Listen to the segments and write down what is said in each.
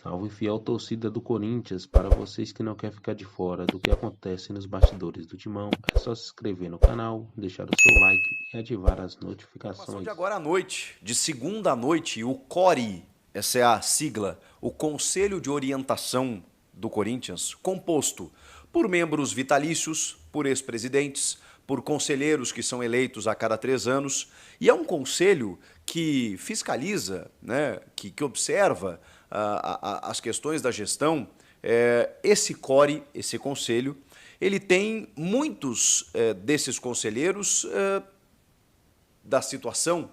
Salve fiel torcida do Corinthians, para vocês que não querem ficar de fora do que acontece nos bastidores do Timão, é só se inscrever no canal, deixar o seu like e ativar as Informação de notificações. agora à noite, de segunda à noite, o CORE, essa é a sigla, o Conselho de Orientação do Corinthians, composto por membros vitalícios, por ex-presidentes, por conselheiros que são eleitos a cada 3 anos, e é um conselho que fiscaliza, né, que observa as questões da gestão. Esse CORE, esse conselho, ele tem muitos desses conselheiros da situação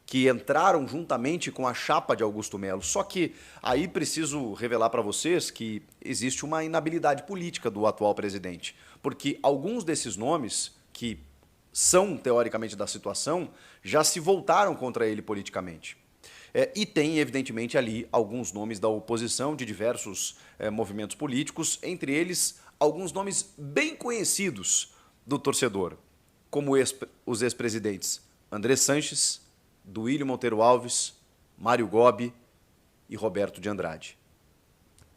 que entraram juntamente com a chapa de Augusto Melo. Só que aí preciso revelar para vocês que existe uma inabilidade política do atual presidente, porque alguns desses nomes que são teoricamente da situação já se voltaram contra ele politicamente. E tem, evidentemente, ali alguns nomes da oposição de diversos movimentos políticos, entre eles alguns nomes bem conhecidos do torcedor, como os ex-presidentes André Sanches, Duílio Monteiro Alves, Mário Gobi e Roberto de Andrade.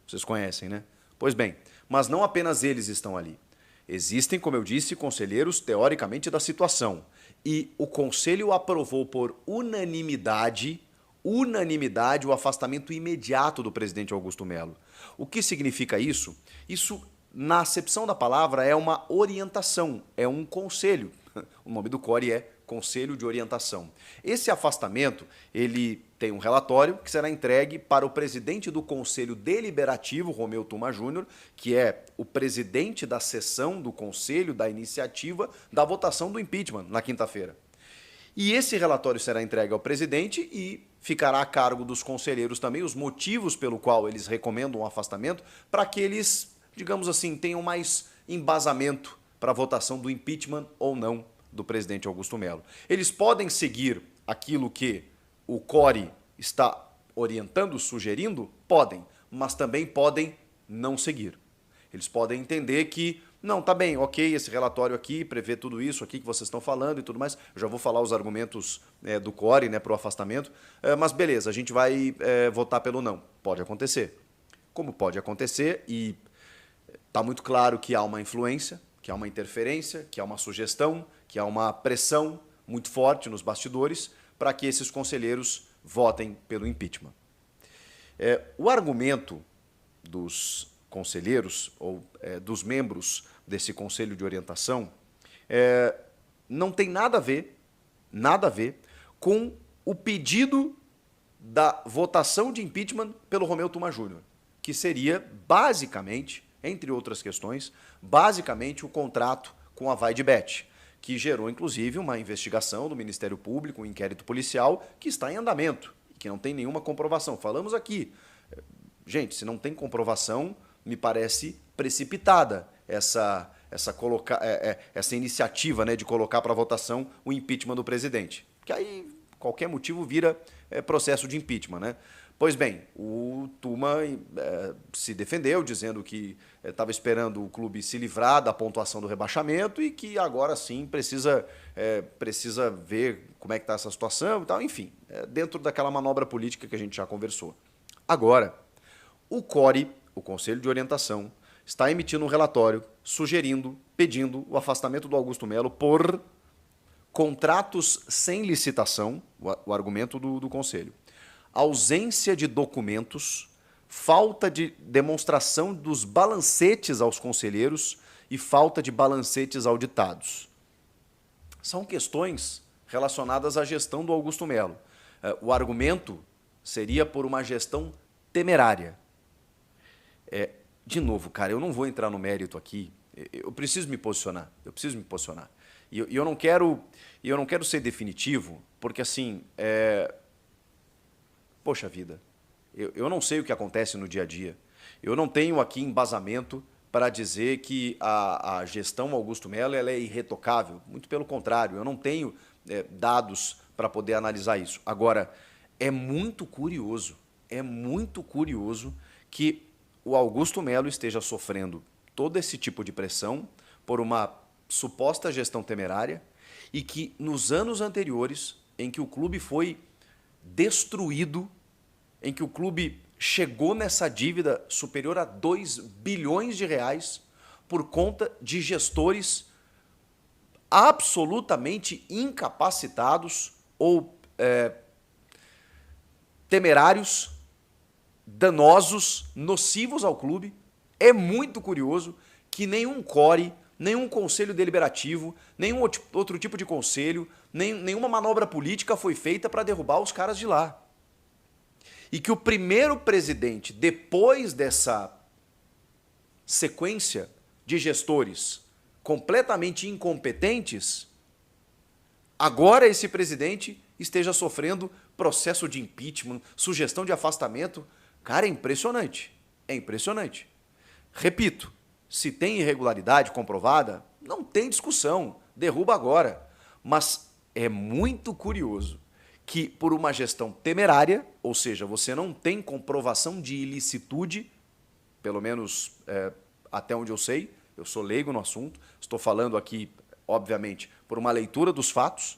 Vocês conhecem, né? Pois bem, mas não apenas eles estão ali. Existem, como eu disse, conselheiros teoricamente da situação. E o conselho aprovou por unanimidade o afastamento imediato do presidente Augusto Melo. O que significa isso? Isso, na acepção da palavra, é uma orientação, é um conselho. O nome do CORE é Conselho de Orientação. Esse afastamento, ele tem um relatório que será entregue para o presidente do Conselho Deliberativo, Romeu Tuma Júnior, que é o presidente da sessão do Conselho, da iniciativa, da votação do impeachment, na quinta-feira. E esse relatório será entregue ao presidente e ficará a cargo dos conselheiros também os motivos pelo qual eles recomendam o afastamento, para que eles, digamos assim, tenham mais embasamento para a votação do impeachment ou não do presidente Augusto Melo. Eles podem seguir aquilo que o CORE está orientando, sugerindo? Podem, mas também podem não seguir. Eles podem entender que, não, tá bem, ok, esse relatório aqui prevê tudo isso aqui que vocês estão falando e tudo mais. Eu já vou falar os argumentos do CORE, né, para o afastamento, mas beleza, a gente vai votar pelo não. Pode acontecer. Como pode acontecer, e está muito claro que há uma influência, que há uma interferência, que há uma sugestão, que há uma pressão muito forte nos bastidores para que esses conselheiros votem pelo impeachment. O argumento dos conselheiros ou dos membros desse conselho de orientação não tem nada a ver com o pedido da votação de impeachment pelo Romeu Tuma Júnior, que seria basicamente, entre outras questões, basicamente o contrato com a Vai de Bet, que gerou, inclusive, uma investigação do Ministério Público, um inquérito policial, que está em andamento, que não tem nenhuma comprovação. Falamos aqui. Gente, se não tem comprovação, me parece precipitada essa iniciativa, né, de colocar para votação o impeachment do presidente. Que aí, qualquer motivo, vira processo de impeachment, né? Pois bem, o Tuma se defendeu, dizendo que estava esperando o clube se livrar da pontuação do rebaixamento e que agora sim precisa ver como é que está essa situação e tal. Enfim, dentro daquela manobra política que a gente já conversou. Agora, o CORE, o Conselho de Orientação, está emitindo um relatório pedindo o afastamento do Augusto Melo por contratos sem licitação, o argumento do Conselho, ausência de documentos, falta de demonstração dos balancetes aos conselheiros e falta de balancetes auditados. São questões relacionadas à gestão do Augusto Melo. O argumento seria por uma gestão temerária. De novo, cara, eu não vou entrar no mérito aqui. Eu preciso me posicionar. E eu não quero ser definitivo, porque assim, poxa vida, eu não sei o que acontece no dia a dia. Eu não tenho aqui embasamento para dizer que a gestão Augusto Melo ela é irretocável. Muito pelo contrário, eu não tenho dados para poder analisar isso. Agora, é muito curioso que o Augusto Melo esteja sofrendo todo esse tipo de pressão por uma suposta gestão temerária e que nos anos anteriores, em que o clube foi destruído, em que o clube chegou nessa dívida superior a 2 bilhões de reais por conta de gestores absolutamente incapacitados ou temerários, danosos, nocivos ao clube. É muito curioso que nenhum CORE, nenhum conselho deliberativo, nenhum outro tipo de conselho, nenhuma manobra política foi feita para derrubar os caras de lá. E que o primeiro presidente, depois dessa sequência de gestores completamente incompetentes, agora esse presidente esteja sofrendo processo de impeachment, sugestão de afastamento. Cara, é impressionante. É impressionante. Repito, se tem irregularidade comprovada, não tem discussão, derruba agora. Mas é muito curioso que por uma gestão temerária, ou seja, você não tem comprovação de ilicitude, pelo menos até onde eu sei, eu sou leigo no assunto, estou falando aqui, obviamente, por uma leitura dos fatos,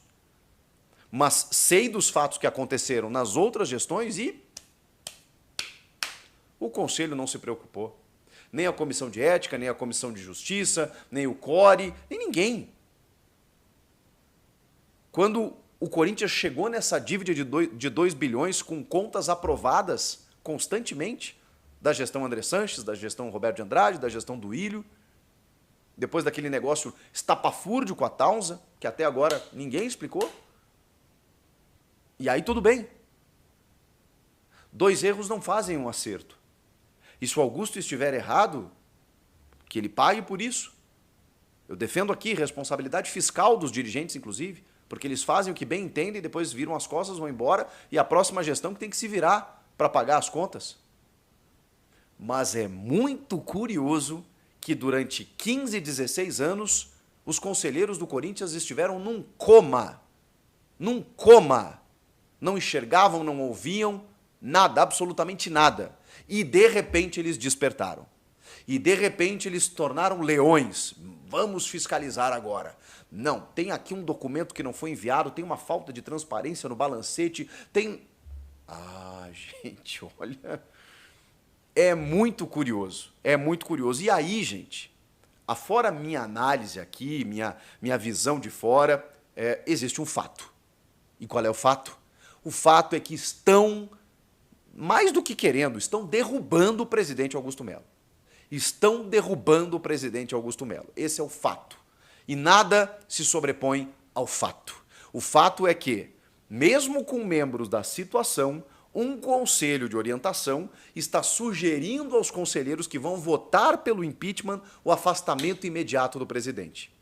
mas sei dos fatos que aconteceram nas outras gestões e o Conselho não se preocupou. Nem a Comissão de Ética, nem a Comissão de Justiça, nem o CORE, nem ninguém. Quando o Corinthians chegou nessa dívida de 2 bilhões com contas aprovadas constantemente, da gestão André Sanches, da gestão Roberto de Andrade, da gestão do Ilho, depois daquele negócio estapafúrdio com a Taunza, que até agora ninguém explicou. E aí tudo bem. 2 erros não fazem um acerto. E se o Augusto estiver errado, que ele pague por isso. Eu defendo aqui responsabilidade fiscal dos dirigentes, inclusive, porque eles fazem o que bem entendem, depois viram as costas, vão embora, e a próxima gestão que tem que se virar para pagar as contas. Mas é muito curioso que durante 15, 16 anos, os conselheiros do Corinthians estiveram num coma. Num coma. Não enxergavam, não ouviam, nada, absolutamente nada. E de repente eles despertaram. E de repente eles se tornaram leões. Vamos fiscalizar agora. Não, tem aqui um documento que não foi enviado, tem uma falta de transparência no balancete, tem... Ah, gente, olha... É muito curioso, é muito curioso. E aí, gente, afora minha análise aqui, minha visão de fora, existe um fato. E qual é o fato? O fato é que estão, mais do que querendo, estão derrubando o presidente Augusto Melo. Estão derrubando o presidente Augusto Melo. Esse é o fato. E nada se sobrepõe ao fato. O fato é que, mesmo com membros da situação, um conselho de orientação está sugerindo aos conselheiros que vão votar pelo impeachment o afastamento imediato do presidente.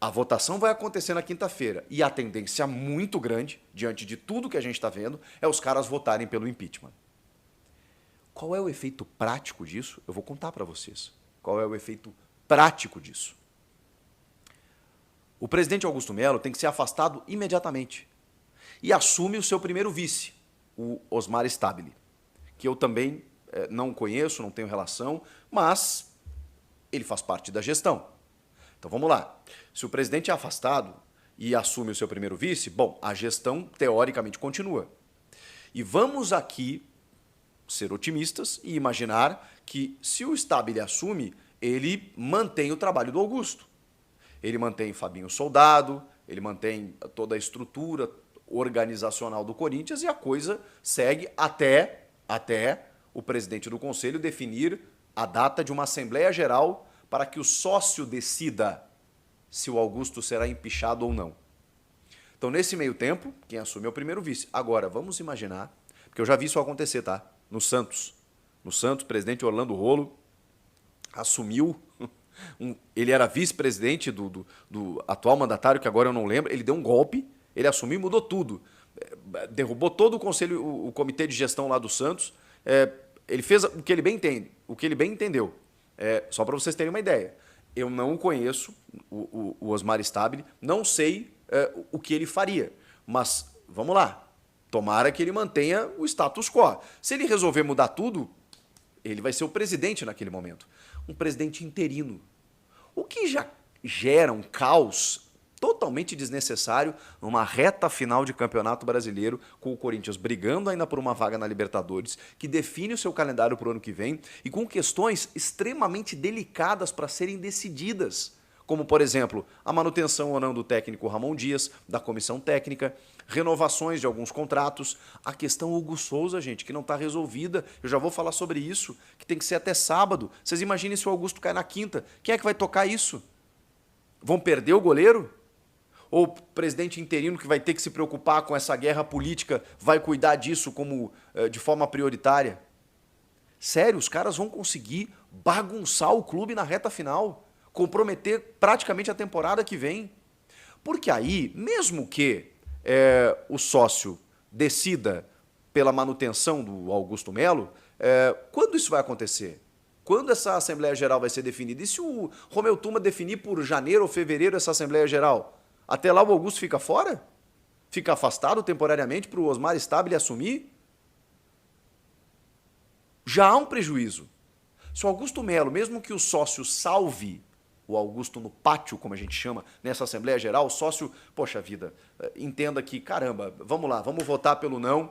A votação vai acontecer na quinta-feira e a tendência muito grande, diante de tudo que a gente está vendo, é os caras votarem pelo impeachment. Qual é o efeito prático disso? Eu vou contar para vocês. Qual é o efeito prático disso? O presidente Augusto Melo tem que ser afastado imediatamente e assume o seu primeiro vice, o Osmar Stabile, que eu também não conheço, não tenho relação, mas ele faz parte da gestão. Então vamos lá. Se o presidente é afastado e assume o seu primeiro vice, bom, a gestão teoricamente continua. E vamos aqui ser otimistas e imaginar que se o Stabile assume, ele mantém o trabalho do Augusto. Ele mantém Fabinho Soldado, ele mantém toda a estrutura organizacional do Corinthians e a coisa segue até o presidente do conselho definir a data de uma Assembleia Geral para que o sócio decida se o Augusto será empichado ou não. Então, nesse meio tempo, quem assume é o primeiro vice. Agora, vamos imaginar, porque eu já vi isso acontecer, tá? No Santos. No Santos, o presidente Orlando Rolo assumiu, ele era vice-presidente do atual mandatário, que agora eu não lembro, ele deu um golpe, ele assumiu e mudou tudo. Derrubou todo o conselho, o comitê de gestão lá do Santos. Ele fez o que ele bem entende, o que ele bem entendeu. Só para vocês terem uma ideia. Eu não conheço o Osmar Stabile, não sei o que ele faria. Mas, vamos lá, tomara que ele mantenha o status quo. Se ele resolver mudar tudo, ele vai ser o presidente naquele momento. Um presidente interino. O que já gera um caos totalmente desnecessário numa reta final de Campeonato Brasileiro, com o Corinthians brigando ainda por uma vaga na Libertadores, que define o seu calendário para o ano que vem e com questões extremamente delicadas para serem decididas, como, por exemplo, a manutenção ou não do técnico Ramon Dias, da comissão técnica, renovações de alguns contratos, a questão Hugo Souza, gente, que não está resolvida. Eu já vou falar sobre isso, que tem que ser até sábado. Vocês imaginem se o Augusto cai na quinta. Quem é que vai tocar isso? Vão perder o goleiro? Ou o presidente interino, que vai ter que se preocupar com essa guerra política, vai cuidar disso como de forma prioritária? Sério, os caras vão conseguir bagunçar o clube na reta final, comprometer praticamente a temporada que vem. Porque aí, mesmo que o sócio decida pela manutenção do Augusto Melo, quando isso vai acontecer? Quando essa Assembleia Geral vai ser definida? E se o Romeu Tuma definir por janeiro ou fevereiro essa Assembleia Geral? Até lá o Augusto fica fora? Fica afastado temporariamente para o Osmar Stabile assumir? Já há um prejuízo. Se o Augusto Melo, mesmo que o sócio salve o Augusto no pátio, como a gente chama, nessa Assembleia Geral, o sócio, poxa vida, entenda que, caramba, vamos lá, vamos votar pelo não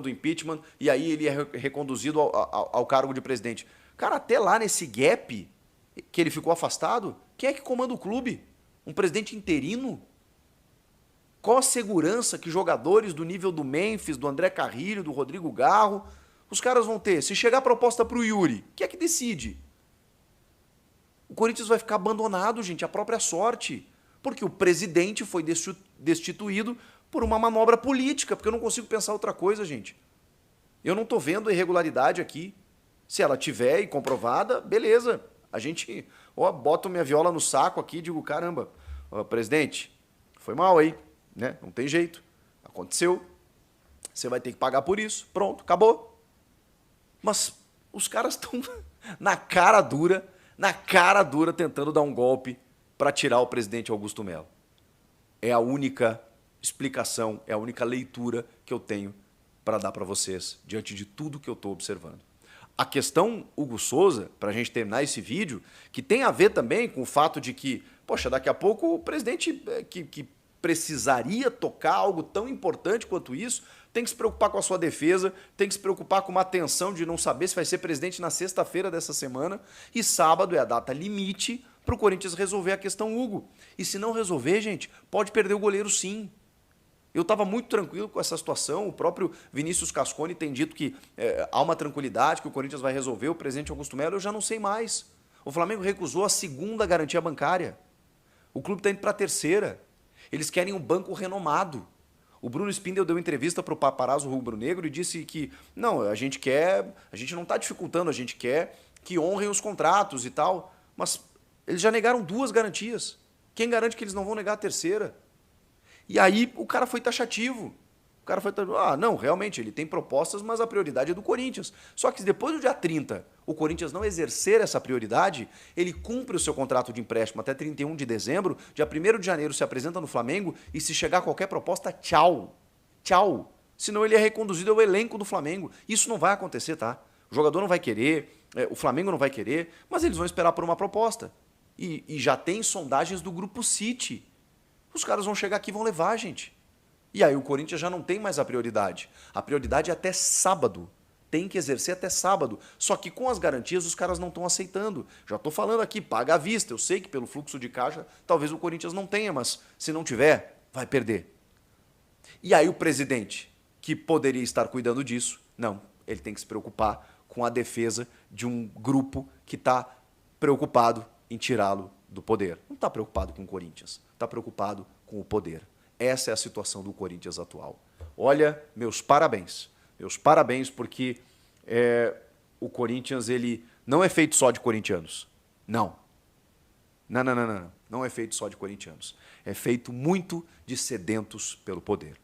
do impeachment, e aí ele é reconduzido ao cargo de presidente. Cara, até lá nesse gap que ele ficou afastado, quem é que comanda o clube? Um presidente interino? Qual a segurança que jogadores do nível do Memphis, do André Carrilho, do Rodrigo Garro, os caras vão ter? Se chegar a proposta para o Yuri, quem é que decide? O Corinthians vai ficar abandonado, gente, à própria sorte. Porque o presidente foi destituído por uma manobra política, porque eu não consigo pensar outra coisa, gente. Eu não estou vendo irregularidade aqui. Se ela tiver e comprovada, beleza. A gente boto minha viola no saco aqui e digo, caramba, presidente, foi mal aí, né? Não tem jeito. Aconteceu. Você vai ter que pagar por isso. Pronto, acabou. Mas os caras estão na cara dura tentando dar um golpe para tirar o presidente Augusto Melo. É a única explicação, é a única leitura que eu tenho para dar para vocês diante de tudo que eu estou observando. A questão Hugo Souza, para a gente terminar esse vídeo, que tem a ver também com o fato de que, poxa, daqui a pouco o presidente que precisaria tocar algo tão importante quanto isso, tem que se preocupar com a sua defesa, tem que se preocupar com uma tensão de não saber se vai ser presidente na sexta-feira dessa semana, e sábado é a data limite para o Corinthians resolver a questão Hugo. E se não resolver, gente, pode perder o goleiro sim. Eu estava muito tranquilo com essa situação, o próprio Vinícius Cascone tem dito que há uma tranquilidade, que o Corinthians vai resolver, o presidente Augusto Melo, eu já não sei mais. O Flamengo recusou a segunda garantia bancária. O clube está indo para a terceira. Eles querem um banco renomado. O Bruno Spindel deu entrevista para o Paparazzo Rubro-Negro e disse que não, a gente não está dificultando, a gente quer que honrem os contratos e tal, mas eles já negaram 2 garantias. Quem garante que eles não vão negar a terceira? E aí o cara foi taxativo. O cara foi não, realmente, ele tem propostas, mas a prioridade é do Corinthians. Só que depois do dia 30, o Corinthians não exercer essa prioridade, ele cumpre o seu contrato de empréstimo até 31 de dezembro, dia 1º de janeiro se apresenta no Flamengo e se chegar qualquer proposta, tchau. Tchau. Senão ele é reconduzido ao elenco do Flamengo. Isso não vai acontecer, tá? O jogador não vai querer, o Flamengo não vai querer, mas eles vão esperar por uma proposta. E já tem sondagens do Grupo City. Os caras vão chegar aqui e vão levar, gente. E aí o Corinthians já não tem mais a prioridade. A prioridade é até sábado. Tem que exercer até sábado. Só que com as garantias os caras não estão aceitando. Já estou falando aqui, paga à vista. Eu sei que pelo fluxo de caixa talvez o Corinthians não tenha, mas se não tiver, vai perder. E aí o presidente, que poderia estar cuidando disso, não. Ele tem que se preocupar com a defesa de um grupo que está preocupado em tirá-lo do poder. Não está preocupado com o Corinthians, está preocupado com o poder. Essa é a situação do Corinthians atual. Olha, meus parabéns. Meus parabéns porque o Corinthians ele não é feito só de corintianos. Não. Não é feito só de corintianos. É feito muito de sedentos pelo poder.